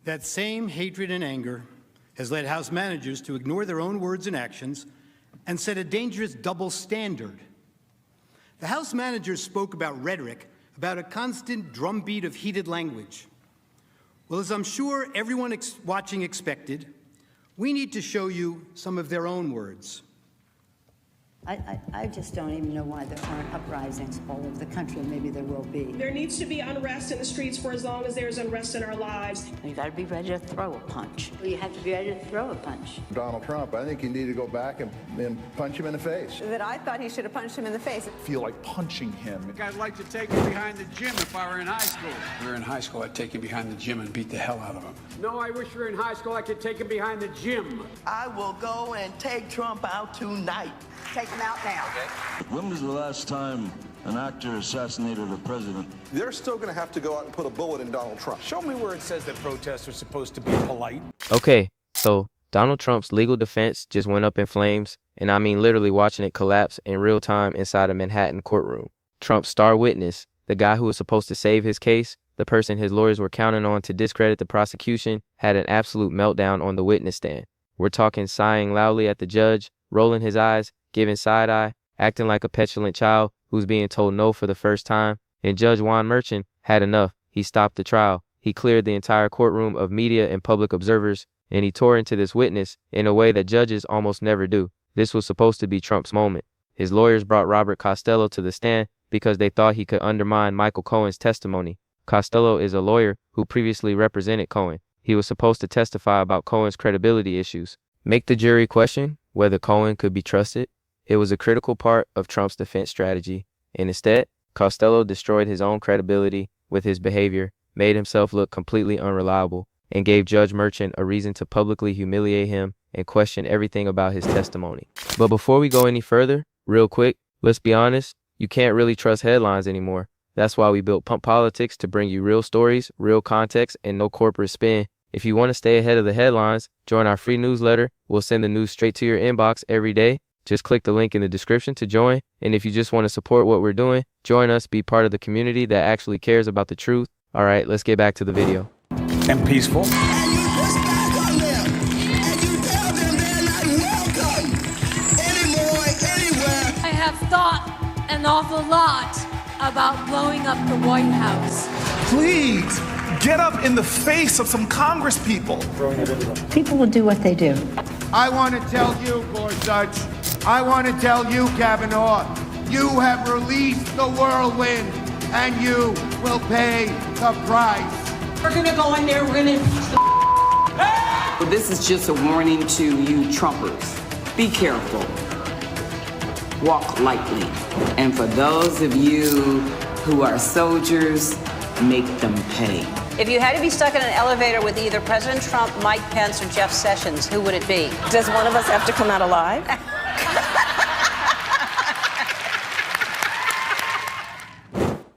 That same hatred and anger has led House managers to ignore their own words and actions and set a dangerous double standard. The House managers spoke about rhetoric, about a constant drumbeat of heated language. Well, as I'm sure everyone watching expected, we need to show you some of their own words. I just don't even know why there aren't uprisings all over the country. Maybe there will be. There needs to be unrest in the streets for as long as there's unrest in our lives. You got to be ready to throw a punch. You have to be ready to throw a punch. Donald Trump, I think you need to go back and punch him in the face. That I thought he should have punched him in the face. I feel like punching him. I'd like to take him behind the gym if I were in high school. If we were in high school, I'd take him behind the gym and beat the hell out of him. No, I wish we were in high school. I could take him behind the gym. I will go and take Trump out tonight. Take him out now. Okay. When was the last time an actor assassinated a president? They're still going to have to go out and put a bullet in Donald Trump. Show me where it says that protests are supposed to be polite. Okay, so Donald Trump's legal defense just went up in flames, and I mean literally watching it collapse in real time inside a Manhattan courtroom. Trump's star witness, the guy who was supposed to save his case, the person his lawyers were counting on to discredit the prosecution, had an absolute meltdown on the witness stand. We're talking sighing loudly at the judge, rolling his eyes, giving side eye, acting like a petulant child who's being told no for the first time. And Judge Juan Merchan had enough. He stopped the trial. He cleared the entire courtroom of media and public observers, and he tore into this witness in a way that judges almost never do. This was supposed to be Trump's moment. His lawyers brought Robert Costello to the stand because they thought he could undermine Michael Cohen's testimony. Costello is a lawyer who previously represented Cohen. He was supposed to testify about Cohen's credibility issues, make the jury question whether Cohen could be trusted. It was a critical part of Trump's defense strategy, and instead, Costello destroyed his own credibility with his behavior, made himself look completely unreliable, and gave Judge Merchan a reason to publicly humiliate him and question everything about his testimony. But before we go any further, real quick, let's be honest, you can't really trust headlines anymore. That's why we built Pump Politics to bring you real stories, real context, and no corporate spin. If you want to stay ahead of the headlines, join our free newsletter. We'll send the news straight to your inbox every day. Just click the link in the description to join. And if you just want to support what we're doing, join us, be part of the community that actually cares about the truth. All right, let's get back to the video. And peaceful. And you push back on them, and you tell them they're not welcome anymore, anywhere. I have thought an awful lot about blowing up the White House. Please, get up in the face of some Congress people. People will do what they do. I want to tell you, Gorsuch, I want to tell you, Kavanaugh, you have released the whirlwind, and you will pay the price. We're gonna go in there, we're gonna impeach the This is just a warning to you Trumpers. Be careful. Walk lightly. And for those of you who are soldiers, make them pay. If you had to be stuck in an elevator with either President Trump, Mike Pence, or Jeff Sessions, who would it be? Does one of us have to come out alive?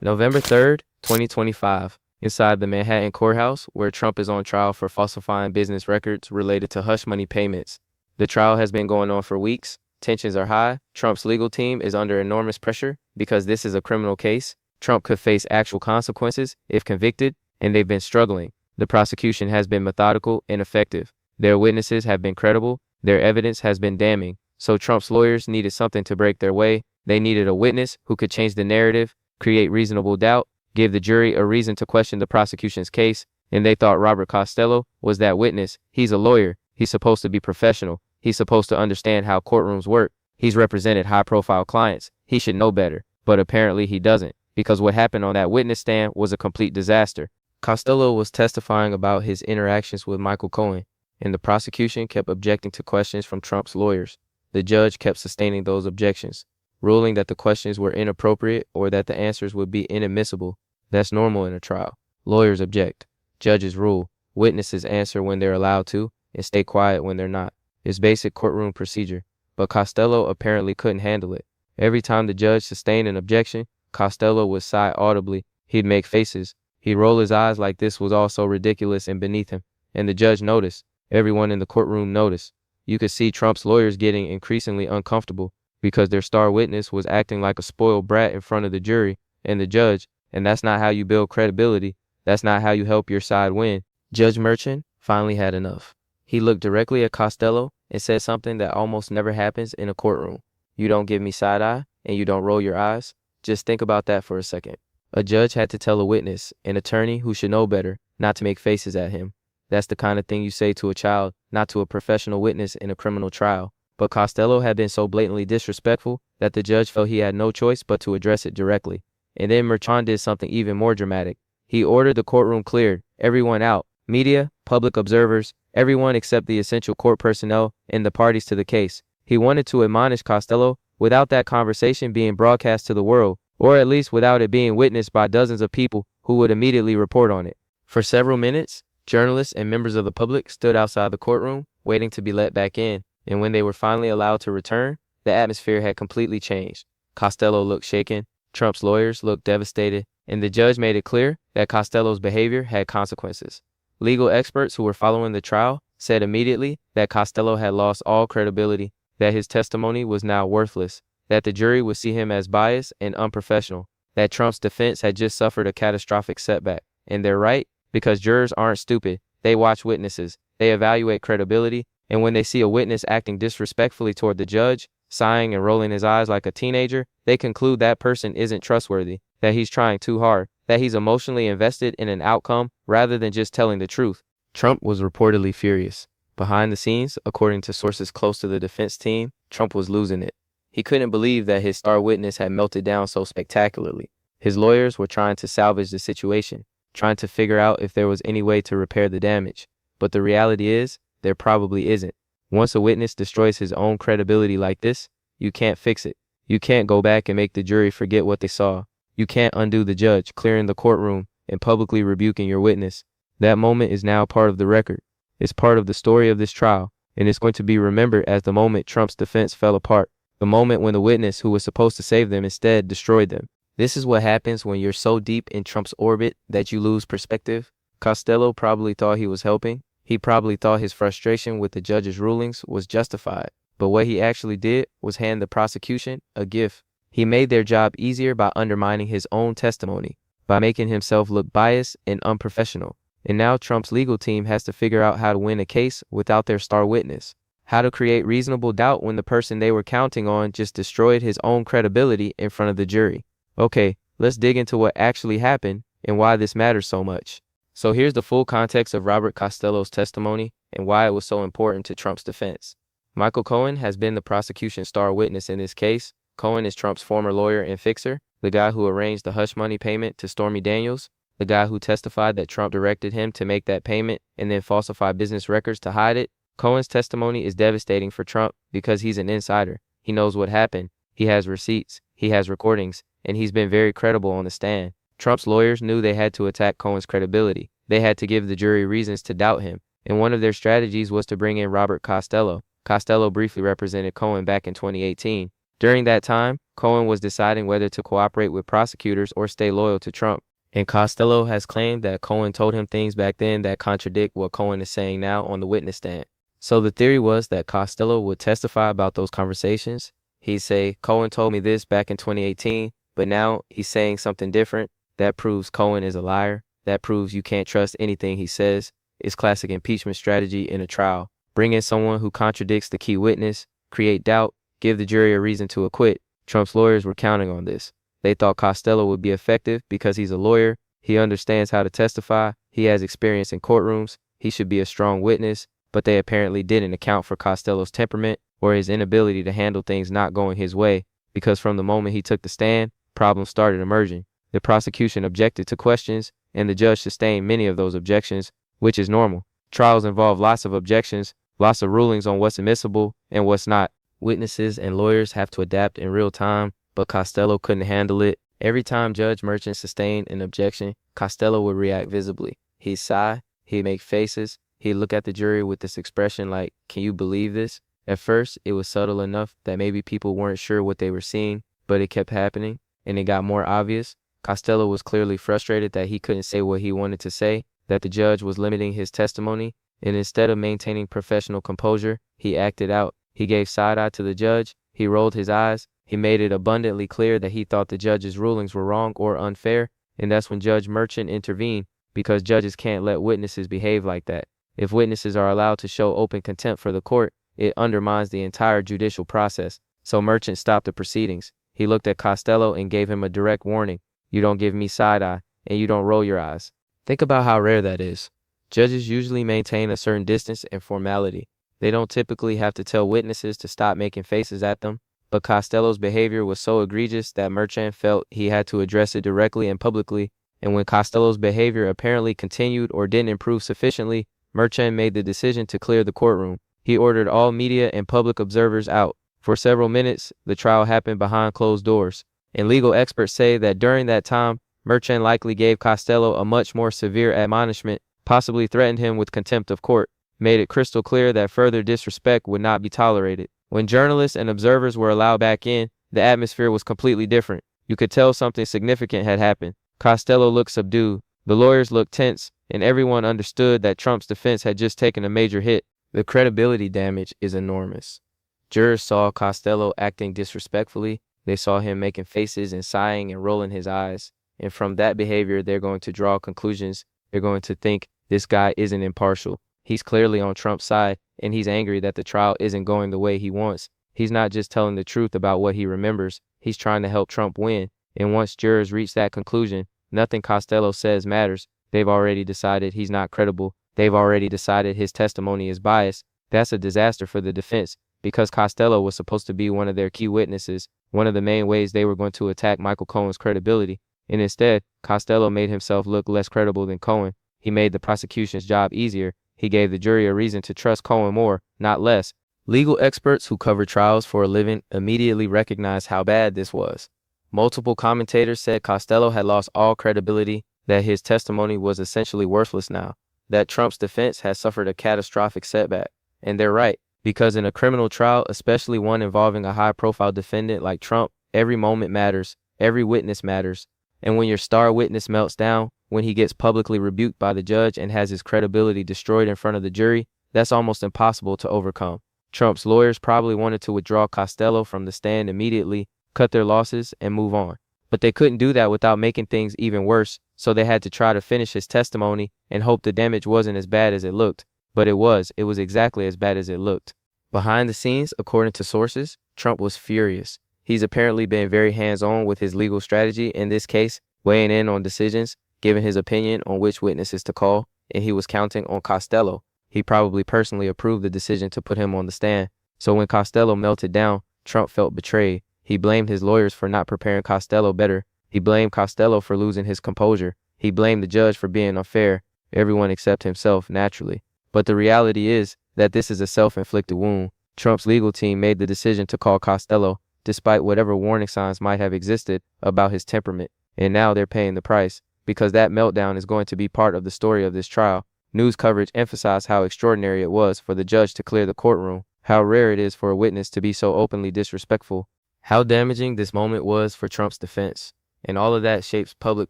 November 3rd, 2025, inside the Manhattan courthouse where Trump is on trial for falsifying business records related to hush money payments. The trial has been going on for weeks. Tensions are high. Trump's legal team is under enormous pressure because this is a criminal case. Trump could face actual consequences if convicted, and they've been struggling. The prosecution has been methodical and effective. Their witnesses have been credible. Their evidence has been damning. So Trump's lawyers needed something to break their way. They needed a witness who could change the narrative, create reasonable doubt, give the jury a reason to question the prosecution's case, and they thought Robert Costello was that witness. He's a lawyer. He's supposed to be professional. He's supposed to understand how courtrooms work. He's represented high-profile clients. He should know better, but apparently he doesn't, because what happened on that witness stand was a complete disaster. Costello was testifying about his interactions with Michael Cohen, and the prosecution kept objecting to questions from Trump's lawyers. The judge kept sustaining those objections, ruling that the questions were inappropriate or that the answers would be inadmissible. That's normal in a trial. Lawyers object. Judges rule. Witnesses answer when they're allowed to and stay quiet when they're not. It's basic courtroom procedure. But Costello apparently couldn't handle it. Every time the judge sustained an objection, Costello would sigh audibly. He'd make faces. He'd roll his eyes like this was all so ridiculous and beneath him. And the judge noticed. Everyone in the courtroom noticed. You could see Trump's lawyers getting increasingly uncomfortable because their star witness was acting like a spoiled brat in front of the jury and the judge, and that's not how you build credibility. That's not how you help your side win. Judge Merchant finally had enough. He looked directly at Costello and said something that almost never happens in a courtroom. You don't give me side eye and you don't roll your eyes. Just think about that for a second. A judge had to tell a witness, an attorney who should know better, not to make faces at him. That's the kind of thing you say to a child, not to a professional witness in a criminal trial. But Costello had been so blatantly disrespectful that the judge felt he had no choice but to address it directly. And then Merchant did something even more dramatic. He ordered the courtroom cleared, everyone out, media, public observers, everyone except the essential court personnel and the parties to the case. He wanted to admonish Costello without that conversation being broadcast to the world, or at least without it being witnessed by dozens of people who would immediately report on it. For several minutes, journalists and members of the public stood outside the courtroom, waiting to be let back in, and when they were finally allowed to return, the atmosphere had completely changed. Costello looked shaken, Trump's lawyers looked devastated, and the judge made it clear that Costello's behavior had consequences. Legal experts who were following the trial said immediately that Costello had lost all credibility, that his testimony was now worthless, that the jury would see him as biased and unprofessional, that Trump's defense had just suffered a catastrophic setback. And they're right, because jurors aren't stupid. They watch witnesses, they evaluate credibility, and when they see a witness acting disrespectfully toward the judge, sighing and rolling his eyes like a teenager, they conclude that person isn't trustworthy, that he's trying too hard, that he's emotionally invested in an outcome rather than just telling the truth. Trump was reportedly furious. Behind the scenes, according to sources close to the defense team, Trump was losing it. He couldn't believe that his star witness had melted down so spectacularly. His lawyers were trying to salvage the situation, trying to figure out if there was any way to repair the damage. But the reality is, there probably isn't. Once a witness destroys his own credibility like this, you can't fix it. You can't go back and make the jury forget what they saw. You can't undo the judge clearing the courtroom and publicly rebuking your witness. That moment is now part of the record. It's part of the story of this trial, and it's going to be remembered as the moment Trump's defense fell apart, the moment when the witness who was supposed to save them instead destroyed them. This is what happens when you're so deep in Trump's orbit that you lose perspective. Costello probably thought he was helping. He probably thought his frustration with the judge's rulings was justified. But what he actually did was hand the prosecution a gift. He made their job easier by undermining his own testimony, by making himself look biased and unprofessional. And now Trump's legal team has to figure out how to win a case without their star witness. How to create reasonable doubt when the person they were counting on just destroyed his own credibility in front of the jury. Okay, let's dig into what actually happened and why this matters so much. So here's the full context of Robert Costello's testimony and why it was so important to Trump's defense. Michael Cohen has been the prosecution's star witness in this case. Cohen is Trump's former lawyer and fixer, the guy who arranged the hush money payment to Stormy Daniels, the guy who testified that Trump directed him to make that payment and then falsify business records to hide it. Cohen's testimony is devastating for Trump because he's an insider. He knows what happened. He has receipts. He has recordings. And he's been very credible on the stand. Trump's lawyers knew they had to attack Cohen's credibility. They had to give the jury reasons to doubt him. And one of their strategies was to bring in Robert Costello. Costello briefly represented Cohen back in 2018. During that time, Cohen was deciding whether to cooperate with prosecutors or stay loyal to Trump. And Costello has claimed that Cohen told him things back then that contradict what Cohen is saying now on the witness stand. So the theory was that Costello would testify about those conversations. He'd say, Cohen told me this back in 2018, but now he's saying something different. That proves Cohen is a liar. That proves you can't trust anything he says. It's classic impeachment strategy in a trial. Bring in someone who contradicts the key witness, create doubt, give the jury a reason to acquit. Trump's lawyers were counting on this. They thought Costello would be effective because he's a lawyer. He understands how to testify. He has experience in courtrooms. He should be a strong witness. But they apparently didn't account for Costello's temperament or his inability to handle things not going his way, because from the moment he took the stand, problems started emerging. The prosecution objected to questions, and the judge sustained many of those objections, which is normal. Trials involve lots of objections, lots of rulings on what's admissible and what's not. Witnesses and lawyers have to adapt in real time, but Costello couldn't handle it. Every time Judge Merchant sustained an objection, Costello would react visibly. He'd sigh, he'd make faces, he'd look at the jury with this expression like, can you believe this? At first, it was subtle enough that maybe people weren't sure what they were seeing, but it kept happening, and it got more obvious. Costello was clearly frustrated that he couldn't say what he wanted to say, that the judge was limiting his testimony, and instead of maintaining professional composure, he acted out. He gave side eye to the judge, he rolled his eyes, he made it abundantly clear that he thought the judge's rulings were wrong or unfair, and that's when Judge Merchant intervened. because judges can't let witnesses behave like that. If witnesses are allowed to show open contempt for the court, it undermines the entire judicial process. So Merchant stopped the proceedings. He looked at Costello and gave him a direct warning. You don't give me side eye, and you don't roll your eyes. Think about how rare that is. Judges usually maintain a certain distance and formality. They don't typically have to tell witnesses to stop making faces at them, but Costello's behavior was so egregious that Merchant felt he had to address it directly and publicly, and when Costello's behavior apparently continued or didn't improve sufficiently, Merchant made the decision to clear the courtroom. He ordered all media and public observers out. For several minutes, the trial happened behind closed doors, and legal experts say that during that time, Merchant likely gave Costello a much more severe admonishment, possibly threatened him with contempt of court, made it crystal clear that further disrespect would not be tolerated. When journalists and observers were allowed back in, the atmosphere was completely different. You could tell something significant had happened. Costello looked subdued, the lawyers looked tense, and everyone understood that Trump's defense had just taken a major hit. The credibility damage is enormous. Jurors saw Costello acting disrespectfully. They saw him making faces and sighing and rolling his eyes. And from that behavior, they're going to draw conclusions. They're going to think this guy isn't impartial. He's clearly on Trump's side, and he's angry that the trial isn't going the way he wants. He's not just telling the truth about what he remembers. He's trying to help Trump win. And once jurors reach that conclusion, nothing Costello says matters. They've already decided he's not credible. They've already decided his testimony is biased. That's a disaster for the defense, because Costello was supposed to be one of their key witnesses, one of the main ways they were going to attack Michael Cohen's credibility. And instead, Costello made himself look less credible than Cohen. He made the prosecution's job easier. He gave the jury a reason to trust Cohen more, not less. Legal experts who cover trials for a living immediately recognized how bad this was. Multiple commentators said Costello had lost all credibility, that his testimony was essentially worthless now, that Trump's defense had suffered a catastrophic setback. And they're right, because in a criminal trial, especially one involving a high-profile defendant like Trump, every moment matters, every witness matters. And when your star witness melts down, when he gets publicly rebuked by the judge and has his credibility destroyed in front of the jury, that's almost impossible to overcome. Trump's lawyers probably wanted to withdraw Costello from the stand immediately, cut their losses, and move on. But they couldn't do that without making things even worse, so they had to try to finish his testimony and hope the damage wasn't as bad as it looked. But it was exactly as bad as it looked. Behind the scenes, according to sources, Trump was furious. He's apparently been very hands-on with his legal strategy in this case, weighing in on decisions, giving his opinion on which witnesses to call, and he was counting on Costello. He probably personally approved the decision to put him on the stand. So when Costello melted down, Trump felt betrayed. He blamed his lawyers for not preparing Costello better. He blamed Costello for losing his composure. He blamed the judge for being unfair. Everyone except himself, naturally. But the reality is that this is a self-inflicted wound. Trump's legal team made the decision to call Costello, despite whatever warning signs might have existed about his temperament. And now they're paying the price, because that meltdown is going to be part of the story of this trial. News coverage emphasized how extraordinary it was for the judge to clear the courtroom, how rare it is for a witness to be so openly disrespectful, how damaging this moment was for Trump's defense. And all of that shapes public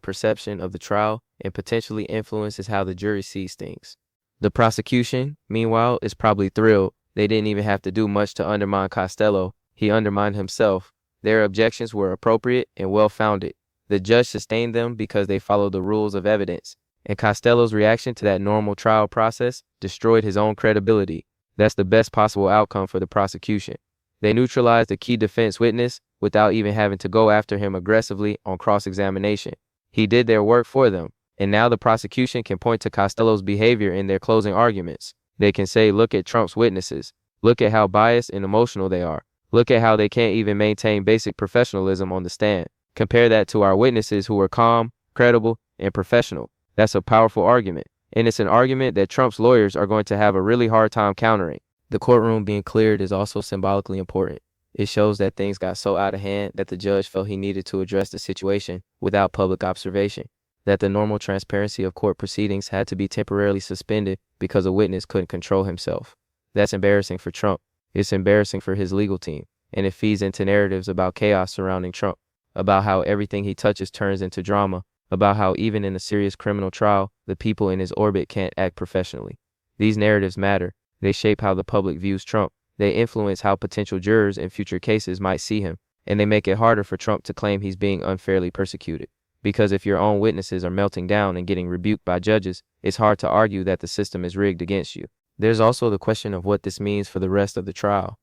perception of the trial and potentially influences how the jury sees things. The prosecution, meanwhile, is probably thrilled. They didn't even have to do much to undermine Costello. He undermined himself. Their objections were appropriate and well-founded. The judge sustained them because they followed the rules of evidence. And Costello's reaction to that normal trial process destroyed his own credibility. That's the best possible outcome for the prosecution. They neutralized the key defense witness without even having to go after him aggressively on cross-examination. He did their work for them. And now the prosecution can point to Costello's behavior in their closing arguments. They can say, look at Trump's witnesses. Look at how biased and emotional they are. Look at how they can't even maintain basic professionalism on the stand. Compare that to our witnesses who are calm, credible, and professional. That's a powerful argument. And it's an argument that Trump's lawyers are going to have a really hard time countering. The courtroom being cleared is also symbolically important. It shows that things got so out of hand that the judge felt he needed to address the situation without public observation. That the normal transparency of court proceedings had to be temporarily suspended because a witness couldn't control himself. That's embarrassing for Trump. It's embarrassing for his legal team. And it feeds into narratives about chaos surrounding Trump, about how everything he touches turns into drama, about how even in a serious criminal trial, the people in his orbit can't act professionally. These narratives matter. They shape how the public views Trump. They influence how potential jurors in future cases might see him. And they make it harder for Trump to claim he's being unfairly persecuted. because if your own witnesses are melting down and getting rebuked by judges, it's hard to argue that the system is rigged against you. There's also the question of what this means for the rest of the trial.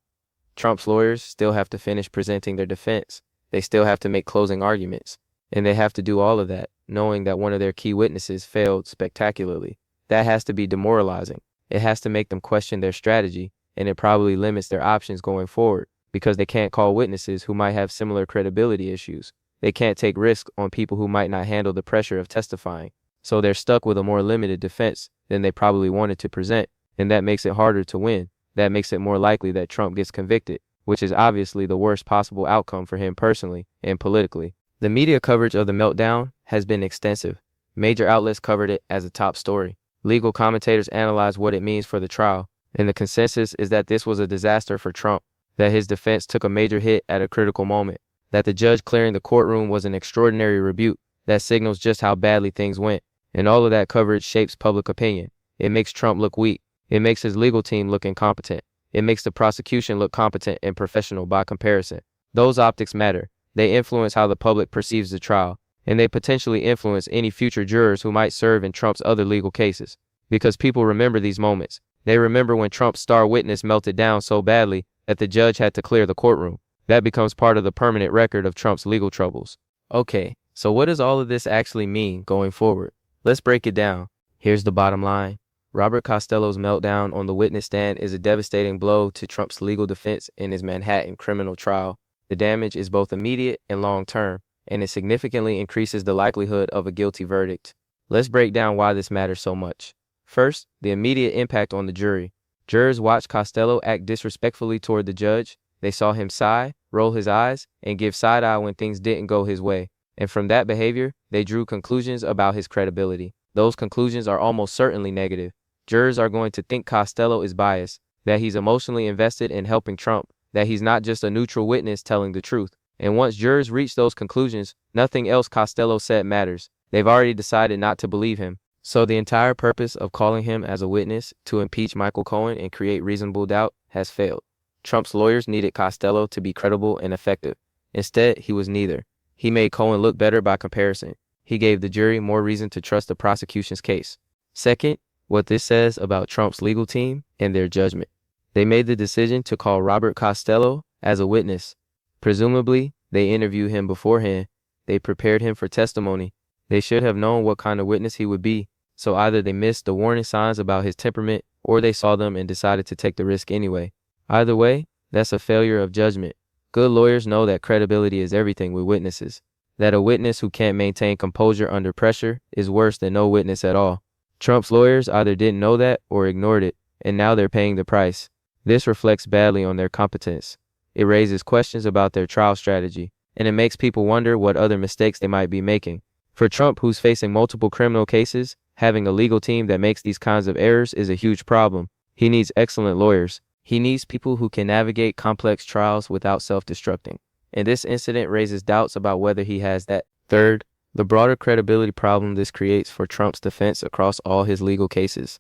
Trump's lawyers still have to finish presenting their defense. They still have to make closing arguments. And they have to do all of that, knowing that one of their key witnesses failed spectacularly. That has to be demoralizing. It has to make them question their strategy, and it probably limits their options going forward, because they can't call witnesses who might have similar credibility issues. They can't take risks on people who might not handle the pressure of testifying. So they're stuck with a more limited defense than they probably wanted to present, and that makes it harder to win. That makes it more likely that Trump gets convicted, which is obviously the worst possible outcome for him personally and politically. The media coverage of the meltdown has been extensive. Major outlets covered it as a top story. Legal commentators analyzed what it means for the trial, and the consensus is that this was a disaster for Trump, that his defense took a major hit at a critical moment, that the judge clearing the courtroom was an extraordinary rebuke that signals just how badly things went, and all of that coverage shapes public opinion. It makes Trump look weak. It makes his legal team look incompetent. It makes the prosecution look competent and professional by comparison. Those optics matter. They influence how the public perceives the trial, and they potentially influence any future jurors who might serve in Trump's other legal cases. Because people remember these moments. They remember when Trump's star witness melted down so badly that the judge had to clear the courtroom. That becomes part of the permanent record of Trump's legal troubles. Okay, so what does all of this actually mean going forward? Let's break it down. Here's the bottom line. Robert Costello's meltdown on the witness stand is a devastating blow to Trump's legal defense in his Manhattan criminal trial. The damage is both immediate and long-term, and it significantly increases the likelihood of a guilty verdict. Let's break down why this matters so much. First, the immediate impact on the jury. Jurors watched Costello act disrespectfully toward the judge. They saw him sigh, roll his eyes, and give side-eye when things didn't go his way. And from that behavior, they drew conclusions about his credibility. Those conclusions are almost certainly negative. Jurors are going to think Costello is biased, that he's emotionally invested in helping Trump, that he's not just a neutral witness telling the truth. And once jurors reach those conclusions, nothing else Costello said matters. They've already decided not to believe him. So the entire purpose of calling him as a witness to impeach Michael Cohen and create reasonable doubt has failed. Trump's lawyers needed Costello to be credible and effective. Instead, he was neither. He made Cohen look better by comparison. He gave the jury more reason to trust the prosecution's case. Second, what this says about Trump's legal team and their judgment. They made the decision to call Robert Costello as a witness. Presumably, they interviewed him beforehand. They prepared him for testimony. They should have known what kind of witness he would be. So either they missed the warning signs about his temperament, or they saw them and decided to take the risk anyway. Either way, that's a failure of judgment. Good lawyers know that credibility is everything with witnesses. That a witness who can't maintain composure under pressure is worse than no witness at all. Trump's lawyers either didn't know that or ignored it, and now they're paying the price. This reflects badly on their competence. It raises questions about their trial strategy, and it makes people wonder what other mistakes they might be making. For Trump, who's facing multiple criminal cases, having a legal team that makes these kinds of errors is a huge problem. He needs excellent lawyers. He needs people who can navigate complex trials without self-destructing. And this incident raises doubts about whether he has that. Third, the broader credibility problem this creates for Trump's defense across all his legal cases.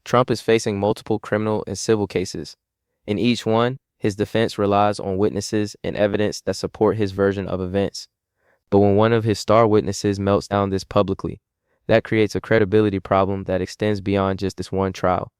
Trump is facing multiple criminal and civil cases. In each one, his defense relies on witnesses and evidence that support his version of events. But when one of his star witnesses melts down this publicly, that creates a credibility problem that extends beyond just this one trial.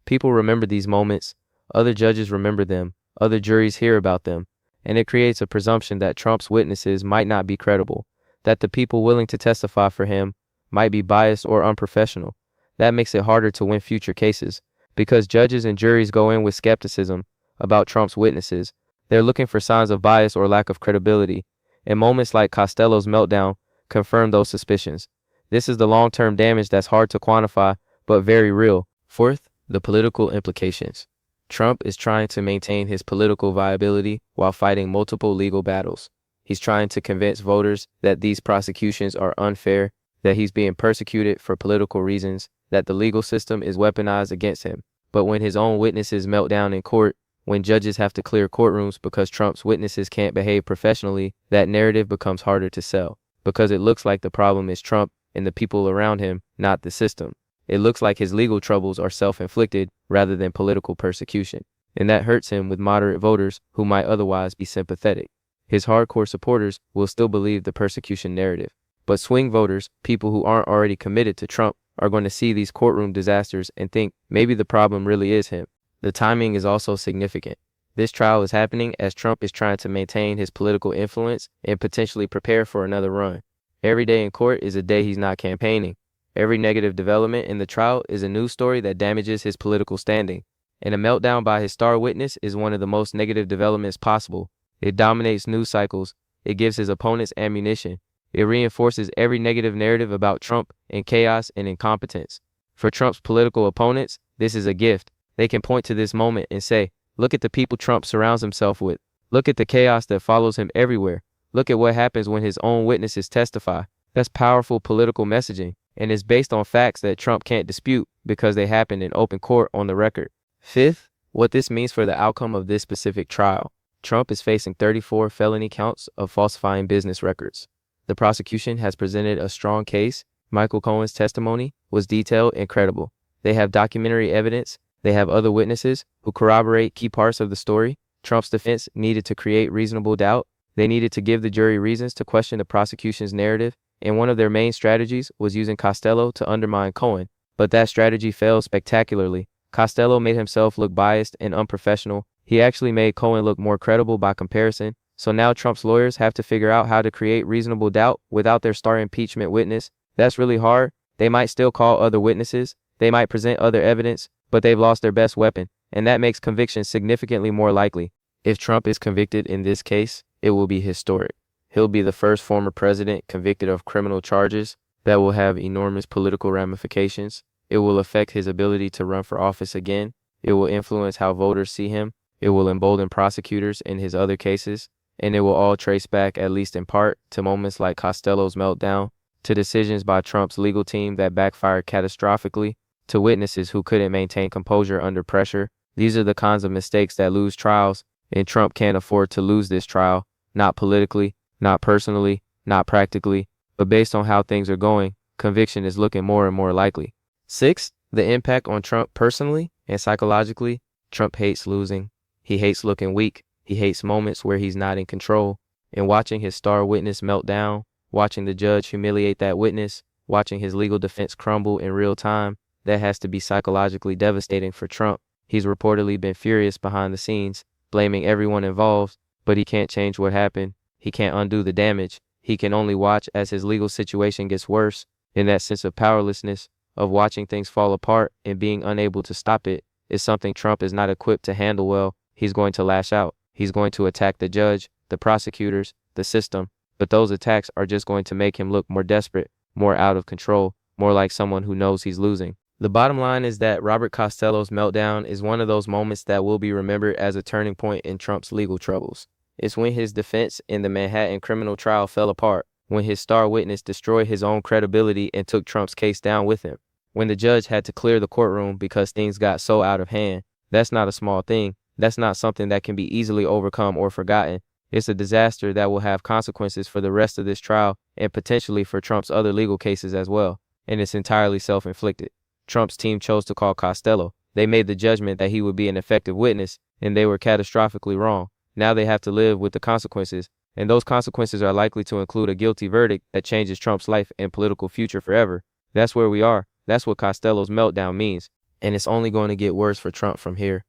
People remember these moments, other judges remember them, other juries hear about them, and it creates a presumption that Trump's witnesses might not be credible, that the people willing to testify for him might be biased or unprofessional. That makes it harder to win future cases, because judges and juries go in with skepticism about Trump's witnesses. They're looking for signs of bias or lack of credibility, and moments like Costello's meltdown confirm those suspicions. This is the long-term damage that's hard to quantify, but very real. Fourth, the political implications. Trump is trying to maintain his political viability while fighting multiple legal battles. He's trying to convince voters that these prosecutions are unfair, that he's being persecuted for political reasons, that the legal system is weaponized against him. But when his own witnesses melt down in court, when judges have to clear courtrooms because Trump's witnesses can't behave professionally, that narrative becomes harder to sell, because it looks like the problem is Trump and the people around him, not the system. It looks like his legal troubles are self-inflicted rather than political persecution, and that hurts him with moderate voters who might otherwise be sympathetic. His hardcore supporters will still believe the persecution narrative. But swing voters, people who aren't already committed to Trump, are going to see these courtroom disasters and think maybe the problem really is him. The timing is also significant. This trial is happening as Trump is trying to maintain his political influence and potentially prepare for another run. Every day in court is a day he's not campaigning. Every negative development in the trial is a news story that damages his political standing. And a meltdown by his star witness is one of the most negative developments possible. It dominates news cycles. It gives his opponents ammunition. It reinforces every negative narrative about Trump and chaos and incompetence. For Trump's political opponents, this is a gift. They can point to this moment and say, look at the people Trump surrounds himself with. Look at the chaos that follows him everywhere. Look at what happens when his own witnesses testify. That's powerful political messaging, and it's based on facts that Trump can't dispute because they happened in open court on the record. Fifth, what this means for the outcome of this specific trial. Trump is facing 34 felony counts of falsifying business records. The prosecution has presented a strong case. Michael Cohen's testimony was detailed and credible. They have documentary evidence. They have other witnesses who corroborate key parts of the story. Trump's defense needed to create reasonable doubt. They needed to give the jury reasons to question the prosecution's narrative, and one of their main strategies was using Costello to undermine Cohen. But that strategy failed spectacularly. Costello made himself look biased and unprofessional. He actually made Cohen look more credible by comparison. So now Trump's lawyers have to figure out how to create reasonable doubt without their star impeachment witness. That's really hard. They might still call other witnesses. They might present other evidence, but they've lost their best weapon, and that makes conviction significantly more likely. If Trump is convicted in this case, it will be historic. He'll be the first former president convicted of criminal charges that will have enormous political ramifications. It will affect his ability to run for office again. It will influence how voters see him. It will embolden prosecutors in his other cases. And it will all trace back, at least in part, to moments like Costello's meltdown, to decisions by Trump's legal team that backfired catastrophically, to witnesses who couldn't maintain composure under pressure. These are the kinds of mistakes that lose trials, and Trump can't afford to lose this trial, not politically, not personally, not practically, but based on how things are going, conviction is looking more and more likely. Sixth, the impact on Trump personally and psychologically. Trump hates losing. He hates looking weak. He hates moments where he's not in control. And watching his star witness melt down, watching the judge humiliate that witness, watching his legal defense crumble in real time, that has to be psychologically devastating for Trump. He's reportedly been furious behind the scenes, blaming everyone involved, but he can't change what happened. He can't undo the damage. He can only watch as his legal situation gets worse. And that sense of powerlessness, of watching things fall apart and being unable to stop it, is something Trump is not equipped to handle well. He's going to lash out. He's going to attack the judge, the prosecutors, the system. But those attacks are just going to make him look more desperate, more out of control, more like someone who knows he's losing. The bottom line is that Robert Costello's meltdown is one of those moments that will be remembered as a turning point in Trump's legal troubles. It's when his defense in the Manhattan criminal trial fell apart, when his star witness destroyed his own credibility and took Trump's case down with him, when the judge had to clear the courtroom because things got so out of hand. That's not a small thing. That's not something that can be easily overcome or forgotten. It's a disaster that will have consequences for the rest of this trial and potentially for Trump's other legal cases as well. And it's entirely self-inflicted. Trump's team chose to call Costello. They made the judgment that he would be an effective witness, and they were catastrophically wrong. Now they have to live with the consequences, and those consequences are likely to include a guilty verdict that changes Trump's life and political future forever. That's where we are. That's what Costello's meltdown means. And it's only going to get worse for Trump from here.